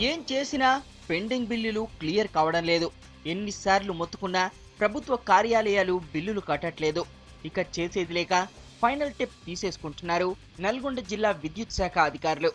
ఏం చేసినా పెండింగ్ బిల్లులు క్లియర్ కావడం లేదు. ఎన్నిసార్లు మొత్తుకున్నా ప్రభుత్వ కార్యాలయాలు బిల్లులు కట్టట్లేదు. ఇక చేసేది లేక ఫైనల్ టిప్ తీసేసుకుంటున్నారు నల్గొండ జిల్లా విద్యుత్ శాఖ అధికారులు.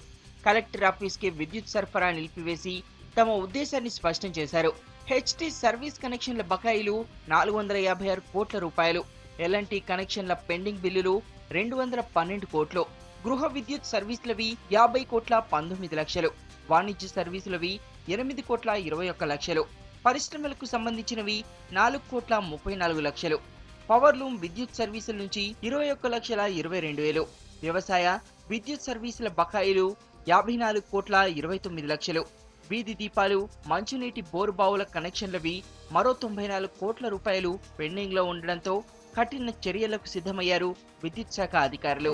కలెక్టర్ ఆఫీస్కి విద్యుత్ సరఫరా నిలిపివేసి తమ ఉద్దేశాన్ని స్పష్టం చేశారు. హెచ్టీ సర్వీస్ కనెక్షన్ల బకాయిలు 456 కోట్ల రూపాయలు, ఎల్ఎన్టీ కనెక్షన్ల పెండింగ్ బిల్లులు 212 కోట్లు, గృహ విద్యుత్ సర్వీసులవి 50 కోట్ల 19 లక్షలు, వాణిజ్య సర్వీసులవి 8 కోట్ల 21 లక్షలు, పరిశ్రమలకు సంబంధించినవి 4 కోట్ల 34 లక్షలు, పవర్లూమ్ విద్యుత్ సర్వీసుల నుంచి 21 లక్షల 22 వేలు, వ్యవసాయ విద్యుత్ సర్వీసుల బకాయిలు 54 కోట్ల 29 లక్షలు, వీధి దీపాలు మంచునీటి బోరుబావుల కనెక్షన్లవి మరో 94 కోట్ల రూపాయలు పెండింగ్ లో ఉండడంతో కఠిన చర్యలకు సిద్ధమయ్యారు విద్యుత్ శాఖ అధికారులు.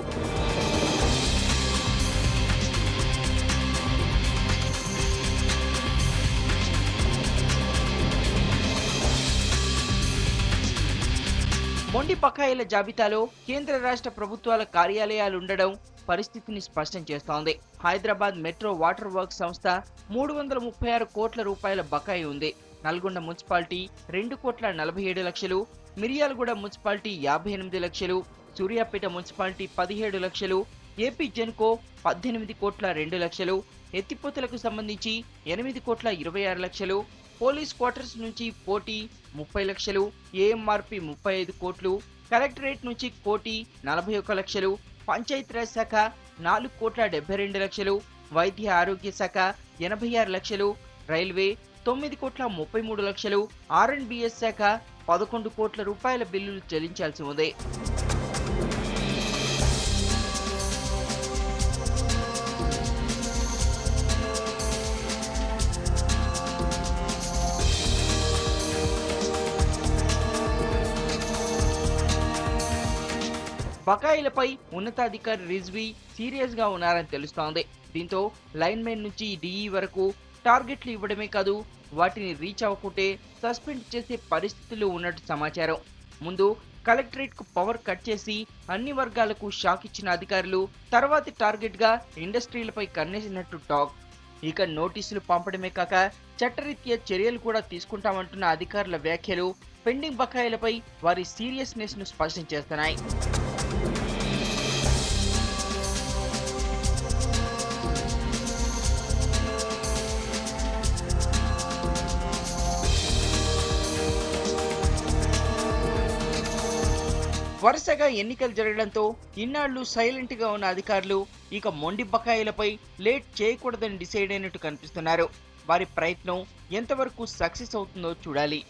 మొండి బకాయిల జాబితాలో కేంద్ర రాష్ట్ర ప్రభుత్వాల కార్యాలయాలుండడం పరిస్థితిని స్పష్టం చేస్తోంది. హైదరాబాద్ మెట్రో వాటర్ వర్క్స్ సంస్థ 336 కోట్ల రూపాయల బకాయి ఉంది. నల్గొండ మున్సిపాలిటీ 2 కోట్ల 47 లక్షలు, మిర్యాలగూడ మున్సిపాలిటీ 58 లక్షలు, సూర్యాపేట మున్సిపాలిటీ 17 లక్షలు, ఏపీ జెన్కో 18 కోట్ల 2 లక్షలు, ఎత్తిపోతలకు సంబంధించి 8 కోట్ల 26 లక్షలు, పోలీస్ క్వార్టర్స్ నుంచి పోటీ 30 లక్షలు, ఏఎంఆర్పి 35 కోట్లు, కలెక్టరేట్ నుంచి కోటి 41 లక్షలు, పంచాయతీరాజ్ శాఖ 4 కోట్ల 72 లక్షలు, వైద్య ఆరోగ్య శాఖ 86 లక్షలు, రైల్వే 9 కోట్ల 33 లక్షలు, ఆర్ఎండ్బిఎస్ శాఖ 11 కోట్ల రూపాయల బిల్లులు చెల్లించాల్సి ఉంది. బకాయిలపై ఉన్నతాధికారి రిజ్వీ సీరియస్ గా ఉన్నారని తెలుస్తోంది. దీంతో లైన్మెన్ నుంచి డిఈ వరకు టార్గెట్లు ఇవ్వడమే కాదు, వాటిని రీచ్ అవ్వకుంటే సస్పెండ్ చేసే పరిస్థితులు ఉన్నట్టు సమాచారం. ముందు కలెక్టరేట్ కు పవర్ కట్ చేసి అన్ని వర్గాలకు షాక్ ఇచ్చిన అధికారులు తర్వాతి టార్గెట్ గా ఇండస్ట్రీలపై కన్నేసినట్టు టాక్. ఇక నోటీసులు పంపడమే కాక చట్టరీత్యా చర్యలు కూడా తీసుకుంటామంటున్న అధికారుల వ్యాఖ్యలు పెండింగ్ బకాయిలపై వారి సీరియస్నెస్ ను స్పష్టం చేస్తున్నాయి. వరుసగా ఎన్నికలు జరగడంతో ఇన్నాళ్లు సైలెంట్ గా ఉన్న అధికారులు ఇక మొండి బకాయిలపై లేట్ చేయకూడదని డిసైడ్ అయినట్టు కనిపిస్తున్నారు. వారి ప్రయత్నం ఎంతవరకు సక్సెస్ అవుతుందో చూడాలి.